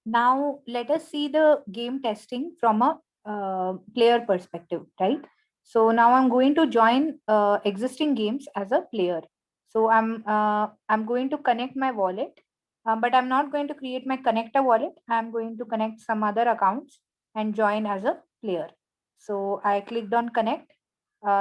Now let us see the game testing from a player perspective, right? So now I'm going to join existing games as a player. So I'm going to connect my wallet, but I'm not going to create my connector wallet. I'm going to connect some other accounts and join as a player. So I clicked on connect.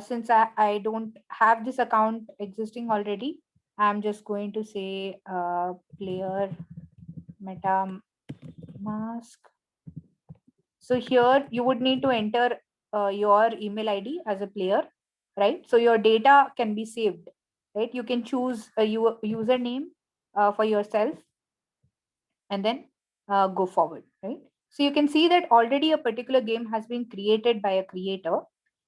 Since I don't have this account existing already, I'm just going to say player meta mask. So here you would need to enter your email ID as a player, right? So your data can be saved, right? You can choose a username for yourself and then go forward, right? So you can see that already a particular game has been created by a creator.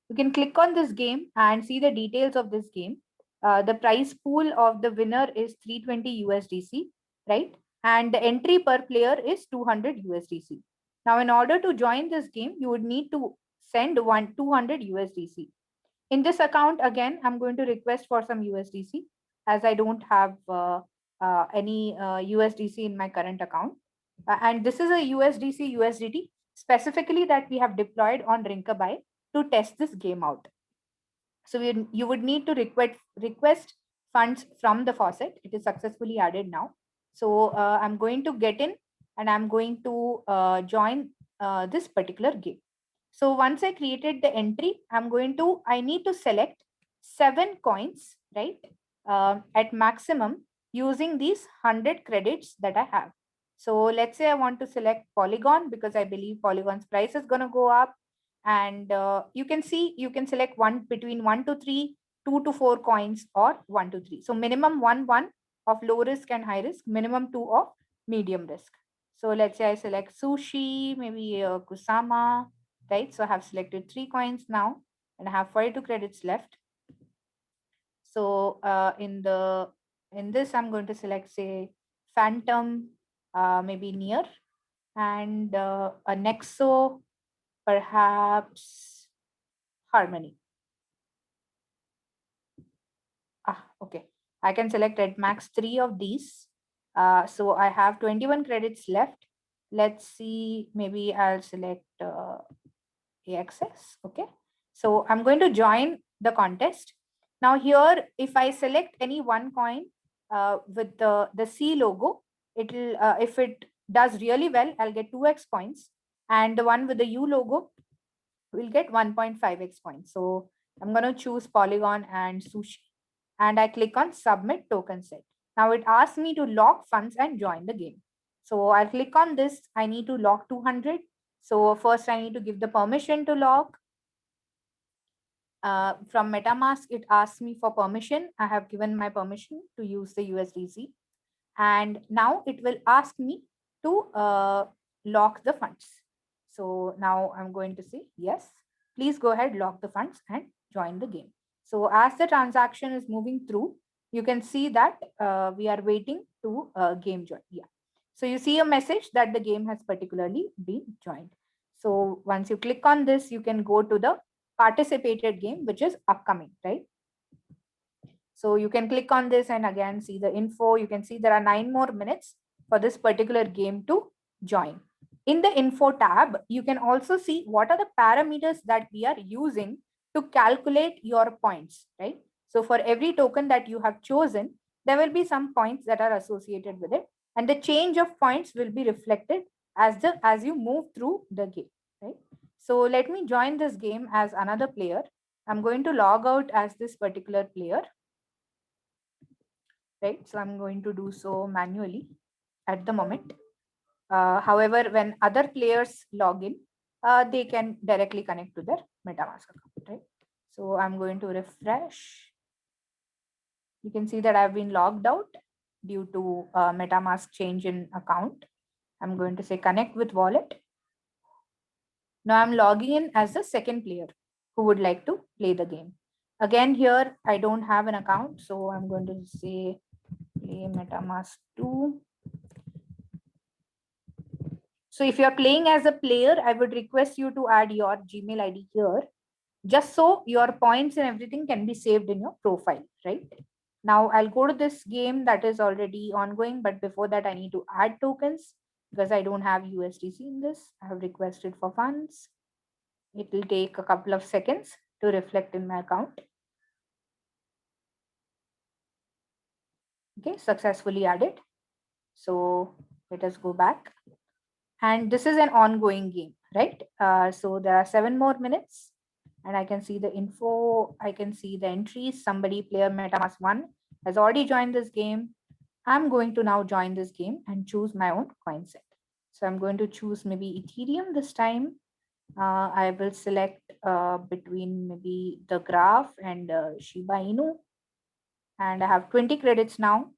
You can click on this game and see the details of this game. The prize pool of the winner is 320 USDC, right? And the entry per player is 200 USDC. Now, in order to join this game, you would need to send 200 USDC. In this account, again, I'm going to request for some USDC as I don't have any USDC in my current account. And this is a USDC USDT specifically that we have deployed on Rinkabai to test this game out. So you would need to request funds from the faucet. It is successfully added now. So I'm going to get in and I'm going to join this particular game. So once I created the entry, I need to select 7 coins, right? At maximum using these 100 credits that I have. So let's say I want to select Polygon because I believe Polygon's price is going to go up. And you can see you can select one between 1 to 3, 2 to 4 coins, or 1 to 3. So minimum 1 of low risk and high risk, minimum 2 of medium risk. So let's say I select sushi, maybe kusama, right? So I have selected 3 coins now and I have 42 credits left. So in this I'm going to select, say, phantom, maybe near, and a nexo, perhaps harmony. Okay, I can select at max 3 of these. So I have 21 credits left. Let's see, maybe I'll select AXS. Okay, so I'm going to join the contest. Now here, if I select any one coin with the C logo, it'll if it does really well, I'll get 2x points, and the one with the U logo will get 1.5x points. So I'm going to choose Polygon and Sushi, and I click on submit token set. Now it asks me to lock funds and join the game. So I'll click on this. I need to lock 200. So first I need to give the permission to lock. From MetaMask, it asks me for permission. I have given my permission to use the USDC. And now it will ask me to lock the funds. So now I'm going to say, yes, please go ahead, lock the funds and join the game. So as the transaction is moving through, you can see that we are waiting to game join. Yeah. So you see a message that the game has particularly been joined. So once you click on this, you can go to the participated game, which is upcoming, right? So you can click on this and again see the info. You can see there are 9 more minutes for this particular game to join. In the info tab, you can also see what are the parameters that we are using to calculate your points, right? So for every token that you have chosen, there will be some points that are associated with it. And the change of points will be reflected as you move through the game, right? So let me join this game as another player. I'm going to log out as this particular player, right? So I'm going to do so manually at the moment. However, when other players log in, they can directly connect to their MetaMask account, right? So I'm going to refresh. You can see that I've been logged out due to MetaMask change in account. I'm going to say connect with wallet. Now I'm logging in as the second player who would like to play the game. Again, here I don't have an account, so I'm going to say play MetaMask 2. So if you're playing as a player, I would request you to add your Gmail ID here, just so your points and everything can be saved in your profile, right? Now I'll go to this game that is already ongoing, but before that I need to add tokens because I don't have USDC in this. I have requested for funds. It will take a couple of seconds to reflect in my account. Okay, successfully added. So let us go back. And this is an ongoing game, right? So there are 7 more minutes and I can see the info. I can see the entries. Somebody, player MetaMask 1, has already joined this game. I'm going to now join this game and choose my own coin set. So I'm going to choose maybe Ethereum this time. I will select between maybe the graph and Shiba Inu. And I have 20 credits now.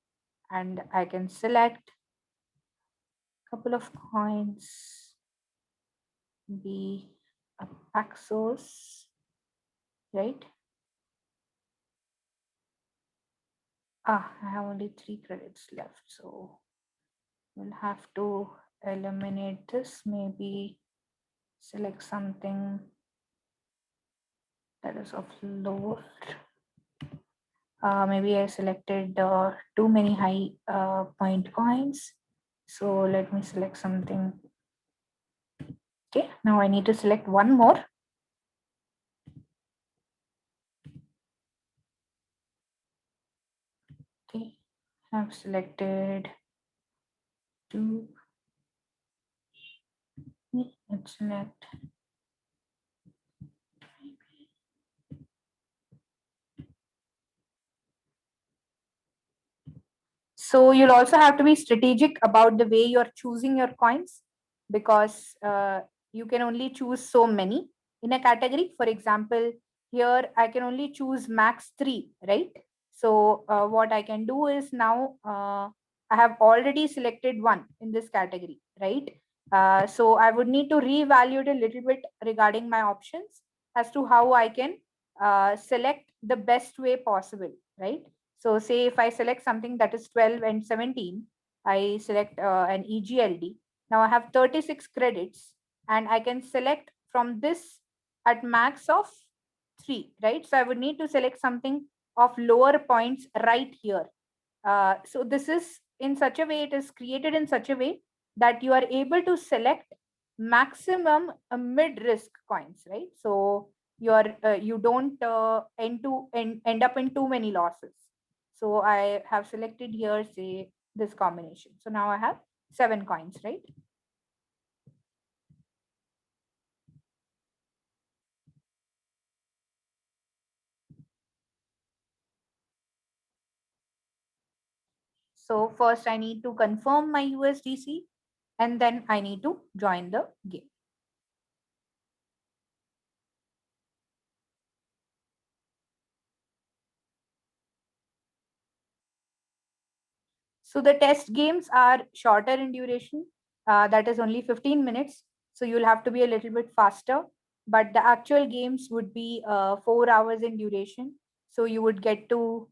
And I can select a couple of coins, be a Paxos, right? I have only 3 credits left. So we'll have to eliminate this, maybe select something that is of lower. Maybe I selected too many high point coins. So let me select something. Okay, now I need to select one more. Okay, I've selected 2. Let's select. So you'll also have to be strategic about the way you're choosing your coins because you can only choose so many in a category. For example, here I can only choose max 3, right? So what I can do is now I have already selected one in this category, right? So I would need to reevaluate a little bit regarding my options as to how I can select the best way possible, right? So say if I select something that is 12 and 17, I select an EGLD. Now I have 36 credits and I can select from this at max of 3, right? So I would need to select something of lower points right here. So this is in such a way, it is created in such a way that you are able to select maximum mid-risk coins, right? So you don't end up in too many losses. So I have selected here, say, this combination. So now I have 7 coins, right? So first I need to confirm my USDC and then I need to join the game. So the test games are shorter in duration, that is only 15 minutes. So you'll have to be a little bit faster. But the actual games would be 4 hours in duration. So you would get to,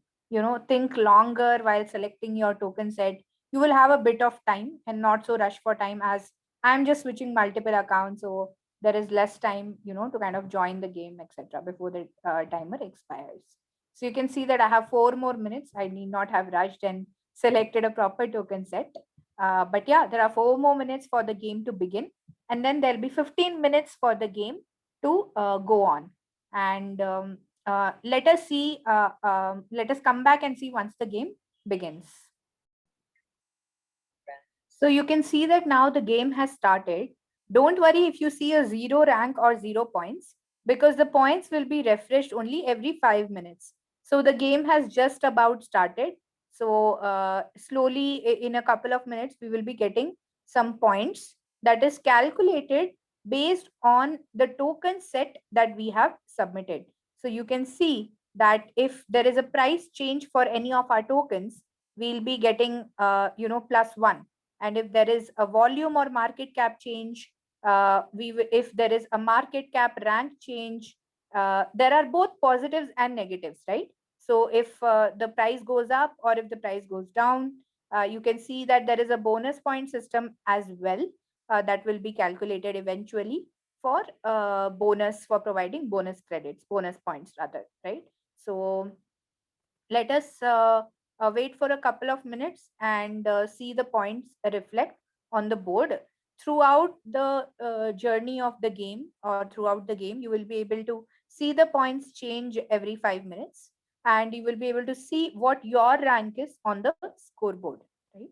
think longer while selecting your token set. You will have a bit of time and not so rush for time as I'm just switching multiple accounts. So there is less time, to kind of join the game, etc. before the timer expires. So you can see that I have 4 more minutes. I need not have rushed and selected a proper token set. But yeah, there are 4 more minutes for the game to begin. And then there'll be 15 minutes for the game to go on. And let us come back and see once the game begins. So you can see that now the game has started. Don't worry if you see a 0 rank or 0 points because the points will be refreshed only every 5 minutes. So the game has just about started. So slowly in a couple of minutes, we will be getting some points that is calculated based on the token set that we have submitted. So you can see that if there is a price change for any of our tokens, we'll be getting, +1, and if there is a volume or market cap change, if there is a market cap rank change, there are both positives and negatives, right? So if the price goes up or if the price goes down, you can see that there is a bonus point system as well that will be calculated eventually for bonus, for providing bonus credits, bonus points rather, right? So let us wait for a couple of minutes and see the points reflect on the board. Throughout the journey of the game, or throughout the game, you will be able to see the points change every 5 minutes, and you will be able to see what your rank is on the scoreboard, right?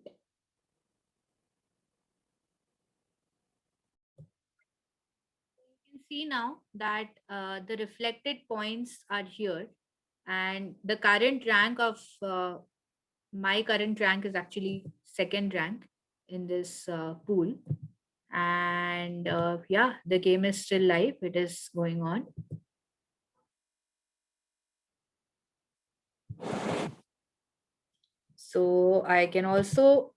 You can see now that the reflected points are here, and the current rank of my current rank is actually second rank in this pool. And yeah, the game is still live, it is going on. So I can also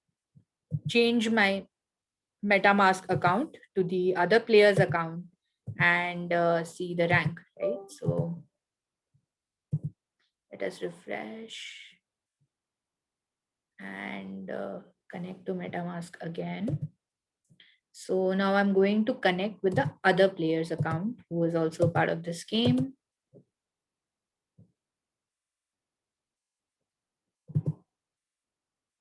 change my MetaMask account to the other player's account and see the rank, right? So let us refresh and connect to MetaMask again. So now I'm going to connect with the other player's account who is also part of this game.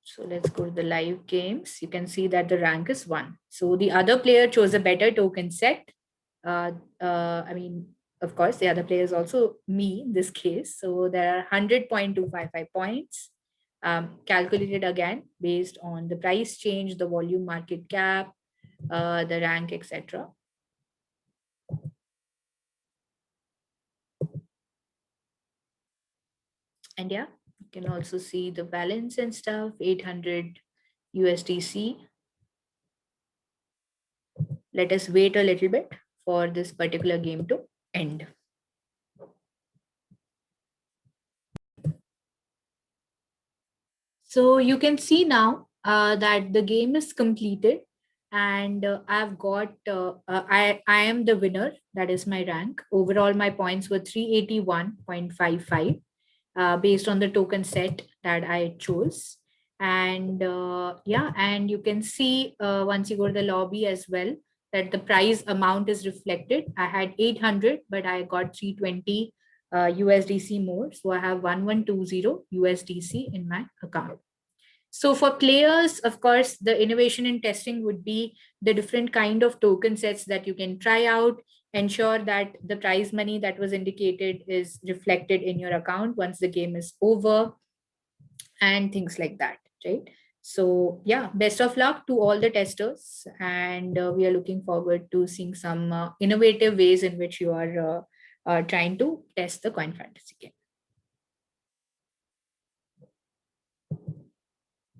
So let's go to the live games. You can see that the rank is 1. So the other player chose a better token set. I mean, of course, the other player is also me in this case. So there are 100.255 points calculated again based on the price change, the volume market cap, the rank, etc. And yeah, you can also see the balance and stuff, 800 USDC. Let us wait a little bit for this particular game to end. So you can see now that the game is completed, and I've got, I am the winner. That is my rank. Overall, my points were 381.55 based on the token set that I chose. And yeah, and you can see once you go to the lobby as well, that the prize amount is reflected. I had 800, but I got 320 USDC more. So I have 1120 USDC in my account. So for players, of course, the innovation in testing would be the different kind of token sets that you can try out, ensure that the prize money that was indicated is reflected in your account once the game is over, and things like that, right? So yeah, best of luck to all the testers, and we are looking forward to seeing some innovative ways in which you are trying to test the Coin Fantasy game.